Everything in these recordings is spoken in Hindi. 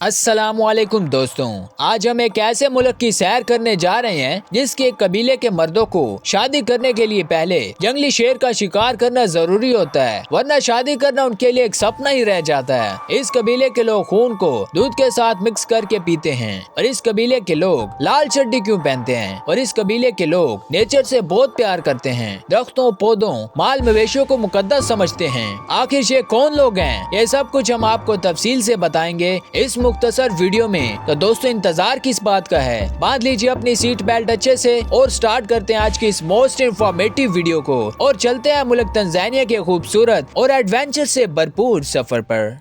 अस्सलामुअलैकुम दोस्तों, आज हम एक ऐसे मुल्क की सैर करने जा रहे हैं जिसके एक कबीले के मर्दों को शादी करने के लिए पहले जंगली शेर का शिकार करना जरूरी होता है, वरना शादी करना उनके लिए एक सपना ही रह जाता है। इस कबीले के लोग खून को दूध के साथ मिक्स करके पीते हैं और इस कबीले के लोग लाल चड्डी क्यों पहनते हैं और इस कबीले के लोग नेचर से बहुत प्यार करते हैं, दरख्तों, पौधों, माल मवेशियों को मुकद्दस समझते हैं। आखिर ये कौन लोग हैं, ये सब कुछ हम आपको तफसील से बताएंगे इस मुख्तसर वीडियो में। तो दोस्तों, इंतजार किस बात का है, बांध लीजिए अपनी सीट बेल्ट अच्छे से और स्टार्ट करते हैं आज की इस मोस्ट इंफॉर्मेटिव वीडियो को और चलते हैं मुल्क तंजानिया के खूबसूरत और एडवेंचर से भरपूर सफर पर।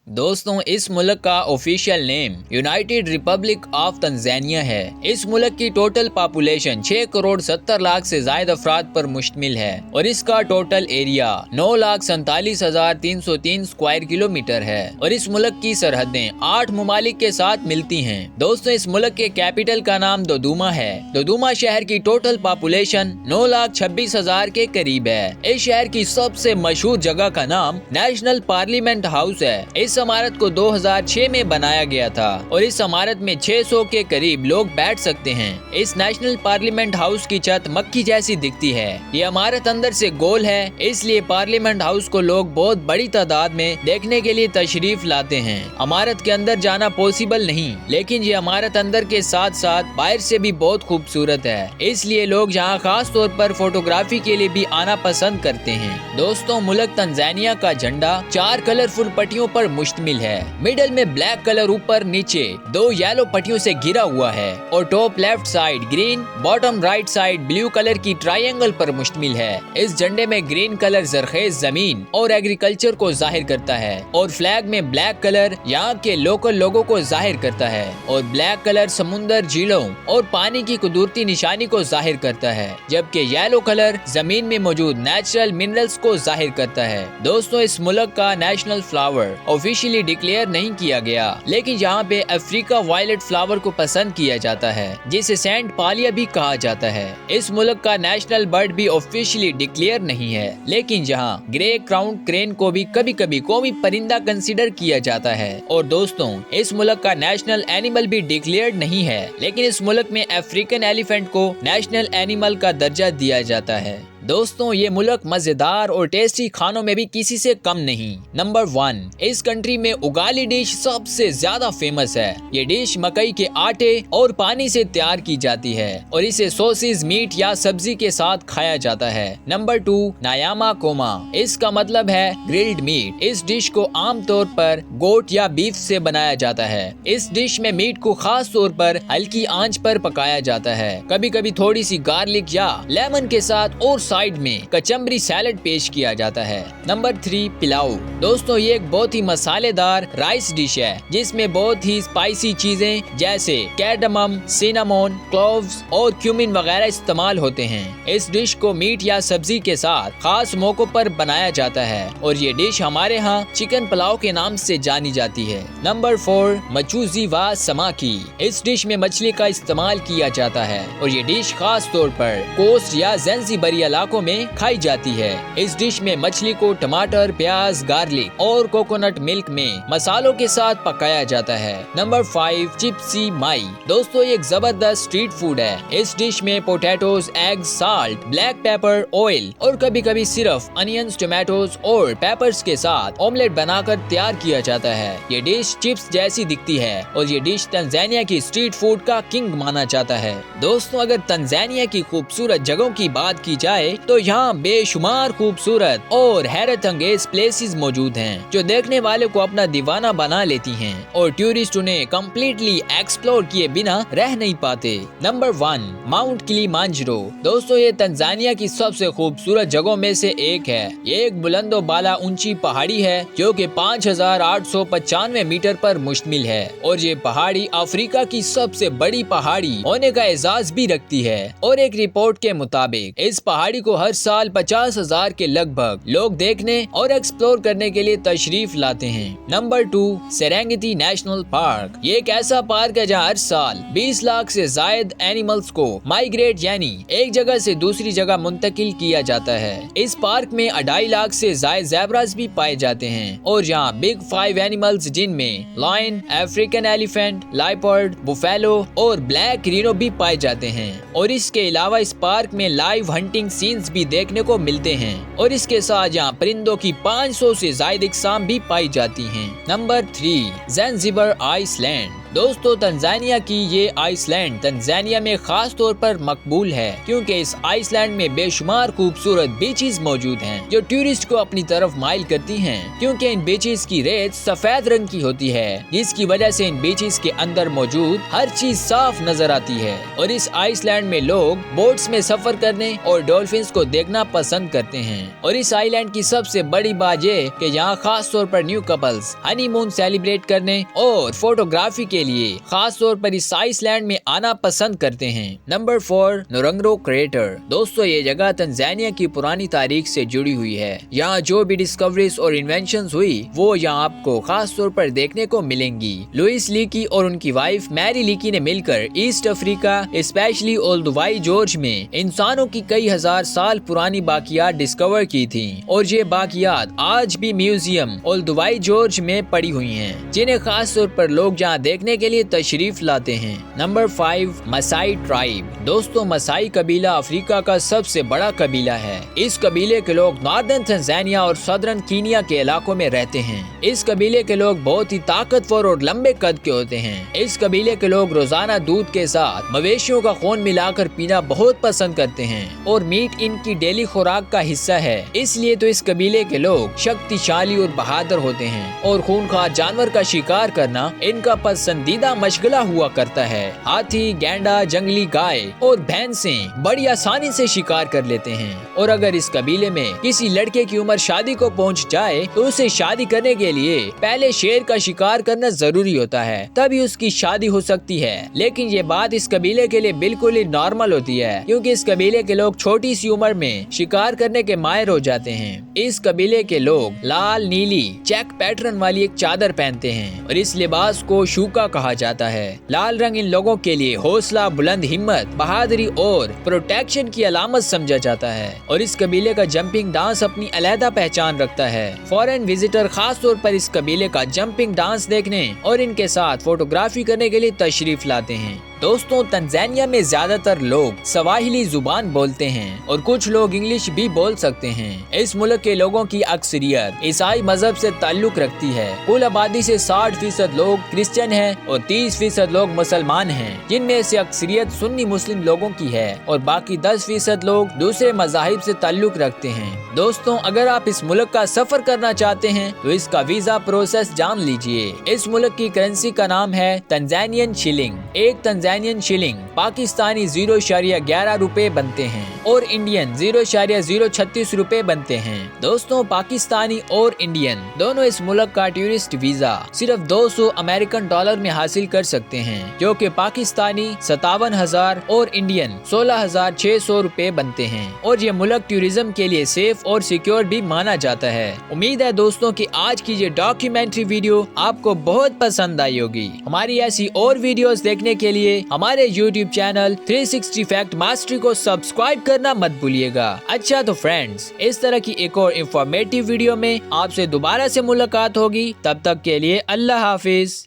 दोस्तों, इस मुल्क का official name United Republic of Tanzania है। इस मुल्क की टोटल पॉपुलेशन 6 करोड़ 70 लाख से ज्यादा अफराद पर मुश्तमिल है और इसका टोटल एरिया 9,47,303 स्क्वायर किलोमीटर है और इस मुल्क की सरहदें 8 ममालिक के साथ मिलती हैं। दोस्तों, इस मुल्क के कैपिटल का नाम दोदुमा है। दोदुमा शहर की टोटल पॉपुलेशन 9,26,000 के करीब है। इस शहर की सबसे मशहूर जगह का नाम नेशनल पार्लियामेंट हाउस है। इस इमारत को 2006 में बनाया गया था और इस इमारत में 600 के करीब लोग बैठ सकते हैं। इस नेशनल पार्लियामेंट हाउस की छत मक्खी जैसी दिखती है। ये इमारत अंदर से गोल है, इसलिए पार्लियामेंट हाउस को लोग बहुत बड़ी तादाद में देखने के लिए तशरीफ लाते हैं। इमारत के अंदर जाना पॉसिबल नहीं, लेकिन ये इमारत अंदर के साथ साथ बाहर से भी बहुत खूबसूरत है, इसलिए लोग यहाँ खास तौर पर फोटोग्राफी के लिए भी आना पसंद करते हैं। दोस्तों, मुल्क तंजानिया का झंडा 4 कलरफुल पट्टियों पर मुश्तमिल है। मिडल में ब्लैक कलर, ऊपर नीचे 2 येलो पट्टियों से घिरा हुआ है और top left side green, bottom right side blue colour की ट्रायंगल पर मुश्तमिल है। इस झंडे में ग्रीन कलर जरखेज जमीन और एग्रीकल्चर को जाहिर करता है और फ्लैग में ब्लैक कलर यहाँ के लोकल लोगों को जाहिर करता है और ब्लैक कलर समुंदर, झीलों और पानी की कुदरती निशानी को जाहिर करता है, जबकि येलो कलर जमीन में मौजूद नेचुरल मिनरल्स को जाहिर करता है। दोस्तों, इस मुल्क का नेशनल फ्लावर ऑफिशियली डिक्लेयर नहीं किया गया, लेकिन यहाँ पे अफ्रीका वायलेट फ्लावर को पसंद किया जाता है, जिसे सेंट पालिया भी कहा जाता है। इस मुल्क का नेशनल बर्ड भी ऑफिशियली डिक्लेयर नहीं है, लेकिन यहाँ ग्रे क्राउन क्रेन को भी कभी कभी कौमी परिंदा कंसिडर किया जाता है। और दोस्तों, इस मुल्क का नेशनल एनिमल भी डिक्लेयर्ड नहीं है, लेकिन इस मुल्क में अफ्रीकन एलिफेंट को नेशनल एनिमल का दर्जा दिया जाता है। दोस्तों, ये मुल्क मजेदार और टेस्टी खानों में भी किसी से कम नहीं। नंबर 1, इस कंट्री में उगाली डिश सबसे ज्यादा फेमस है। ये डिश मकई के आटे और पानी से तैयार की जाती है और इसे सॉसेज, मीट या सब्जी के साथ खाया जाता है। नंबर 2, नायामा कोमा, इसका मतलब है ग्रिल्ड मीट। इस डिश को आमतौर पर गोट या बीफ से बनाया जाता है। इस डिश में मीट को खास तौर पर हल्की आंच पर पकाया जाता है, कभी कभी थोड़ी सी गार्लिक या लेमन के साथ, और साइड में कचम्बरी सैलड पेश किया जाता है। नंबर 3, पिलाऊ। दोस्तों, ये एक बहुत ही मसालेदार राइस डिश है जिसमें बहुत ही स्पाइसी चीजें जैसे कैडमम, सिनामोन, क्लोव्स और क्यूमिन वगैरह इस्तेमाल होते हैं। इस डिश को मीट या सब्जी के साथ खास मौकों पर बनाया जाता है और ये डिश हमारे यहाँ चिकन पुलाव के नाम से जानी जाती है। नंबर 4, मचूजी व समाकी। इस डिश में मछली का इस्तेमाल किया जाता है और ये डिश खास तौर पर कोस्ट या ज़ंज़ीबारी इलाकों में खाई जाती है। इस डिश में मछली को टमाटर, प्याज, गार्लिक और कोकोनट मिल्क में मसालों के साथ पकाया जाता है। नंबर 5, चिप्सी माई। दोस्तों, ये एक जबरदस्त स्ट्रीट फूड है। इस डिश में potatoes, eggs, salt, black pepper, oil और कभी कभी सिर्फ अनियंस, टोमेटोज और पेपर्स के साथ ऑमलेट बनाकर तैयार किया जाता है। ये डिश चिप्स जैसी दिखती है और ये डिश तंजानिया की स्ट्रीट फूड का किंग माना जाता है। दोस्तों, अगर तंजानिया की खूबसूरत जगहों की बात की जाए तो यहाँ बेशुमार खूबसूरत और हैरत अंगेज प्लेसेस मौजूद हैं जो देखने वाले को अपना दीवाना बना लेती हैं और टूरिस्ट उन्हें कम्प्लीटली एक्सप्लोर किए बिना रह नहीं पाते। Number 1, Mount Kilimanjaro. दोस्तों, ये तंजानिया की सबसे खूबसूरत जगहों में से एक है। ये एक बुलंदो बाला ऊंची पहाड़ी है जो कि 5,895 मीटर पर मुश्तमिल है और ये पहाड़ी अफ्रीका की सबसे बड़ी पहाड़ी होने का एजाज भी रखती है। और एक रिपोर्ट के मुताबिक इस पहाड़ी को हर साल 50,000 के लगभग लोग देखने और एक्सप्लोर करने के लिए तशरीफ लाते हैं। Number 2, Serengeti national park. ये एक ऐसा पार्क है जहाँ हर साल 20 लाख से ज्यादा एनिमल्स को माइग्रेट यानी एक जगह से दूसरी जगह मुंतकिल किया जाता है। इस पार्क में 2.5 लाख से ज्यादा ज़ेब्रास भी पाए जाते हैं और यहाँ बिग 5 एनिमल्स जिनमें लायन, अफ्रीकन एलिफेंट, लाइपर्ड, बुफेलो और ब्लैक रीनो भी पाए जाते हैं। और इसके अलावा इस पार्क में लाइव हंटिंग सीन्स भी देखने को मिलते हैं और इसके साथ यहाँ परिंदों की 500 से ज्यादा इकसाम भी पाई जाती हैं। Number 3, Zanzibar island. दोस्तों, तंजानिया की ये आइसलैंड तंजानिया में खास तौर पर मकबूल है क्योंकि इस आइसलैंड में बेशुमार खूबसूरत बीचेस मौजूद हैं जो टूरिस्ट को अपनी तरफ माइल करती हैं क्योंकि इन बीचेस की रेत सफेद रंग की होती है जिसकी वजह से इन बीचेस के अंदर मौजूद हर चीज साफ नजर आती है। और इस आइसलैंड में लोग बोट्स में सफर करने और डॉल्फिन्स को देखना पसंद करते हैं। और इस आइलैंड की सबसे बड़ी बात ये कि यहाँ खास तौर पर न्यू कपल्स हनीमून सेलिब्रेट करने और फोटोग्राफी के लिए खास तौर पर इस आइसलैंड में आना पसंद करते हैं। Number 4, Ngorongoro crater. दोस्तों, ये जगह तंजानिया की पुरानी तारीख से जुड़ी हुई है। यहाँ जो भी डिस्कवरीज और इन्वेंशंस हुई वो यहाँ आपको खास तौर पर देखने को मिलेंगी। लुइस लीकी और उनकी वाइफ मैरी लीकी ने मिलकर ईस्ट अफ्रीका स्पेशली ओल्डुवाई जॉर्ज में इंसानों की कई हजार साल पुरानी बाकियात डिस्कवर की थी और ये बाकियात आज भी म्यूजियम ओल्डुवाई जॉर्ज में पड़ी हुई हैं जिन्हें खास तौर पर लोग जहाँ देखने के लिए तशरीफ लाते हैं। Number 5, Masai tribe. दोस्तों, मसाई कबीला अफ्रीका का सबसे बड़ा कबीला है। इस कबीले के लोग नॉर्दर्न तंजानिया और सदर्न कीनिया के इलाकों में रहते हैं। इस कबीले के लोग बहुत ही ताकतवर और लंबे कद के होते हैं। इस कबीले के लोग रोजाना दूध के साथ मवेशियों का खून मिलाकर पीना बहुत पसंद करते हैं और मीट इनकी डेली खुराक का हिस्सा है। इसलिए तो इस कबीले के लोग शक्तिशाली और बहादुर होते हैं और खूंखार जानवर का शिकार करना इनका पसंदीदा मशगला हुआ करता है। हाथी, गैंडा, जंगली गाय और भैंसें बड़ी आसानी से शिकार कर लेते हैं और अगर इस कबीले में किसी लड़के की उम्र शादी को पहुंच जाए तो उसे शादी करने के लिए पहले शेर का शिकार करना जरूरी होता है, तभी उसकी शादी हो सकती है। लेकिन ये बात इस कबीले के लिए बिल्कुल ही नॉर्मल होती है क्योंकि इस कबीले के लोग छोटी सी उम्र में शिकार करने के माहिर हो जाते हैं। इस कबीले के लोग लाल नीली चेक पैटर्न वाली एक चादर पहनते हैं और इस लिबास को शूका कहा जाता है। लाल रंग इन लोगों के लिए हौसला, बुलंद हिम्मत, बहादुरी और प्रोटेक्शन की अलामत समझा जाता है और इस कबीले का जंपिंग डांस अपनी अलग पहचान रखता है। फॉरेन विजिटर खास तौर पर इस कबीले का जंपिंग डांस देखने और इनके साथ फोटोग्राफी करने के लिए तशरीफ लाते हैं। दोस्तों, तंजानिया में ज्यादातर लोग सवाहिली जुबान बोलते हैं और कुछ लोग इंग्लिश भी बोल सकते हैं। इस मुल्क के लोगों की अक्सरियत ईसाई मजहब से ताल्लुक रखती है। कुल आबादी से 60% लोग क्रिश्चियन हैं और 30% लोग मुसलमान हैं, जिनमें से अक्सरियत सुन्नी मुस्लिम लोगों की है और बाकी 10% लोग दूसरे मज़ाहिब से ताल्लुक रखते हैं। दोस्तों, अगर आप इस मुल्क का सफर करना चाहते हैं तो इसका वीजा प्रोसेस जान लीजिए। इस मुल्क की करेंसी का नाम है तंजानियन शिलिंग। एक तंजानियन शिलिंग पाकिस्तानी 0.11 रुपए बनते हैं और इंडियन 0.036 रुपए बनते हैं। दोस्तों, पाकिस्तानी और इंडियन दोनों इस मुल्क का टूरिस्ट वीजा सिर्फ 200 अमेरिकन डॉलर में हासिल कर सकते हैं, जो कि पाकिस्तानी 57,000 और इंडियन 16,600 रुपए बनते हैं और ये मुल्क टूरिज्म के लिए सेफ और सिक्योर भी माना जाता है। उम्मीद है दोस्तों कि आज की ये डॉक्यूमेंट्री वीडियो आपको बहुत पसंद आई होगी। हमारी ऐसी और वीडियोस देखने के लिए हमारे YouTube चैनल 360 फैक्ट मास्टरी को सब्सक्राइब करना मत भूलिएगा। अच्छा तो फ्रेंड्स, इस तरह की एक और इंफॉर्मेटिव वीडियो में आपसे दोबारा से मुलाकात होगी। तब तक के लिए अल्लाह हाफिज।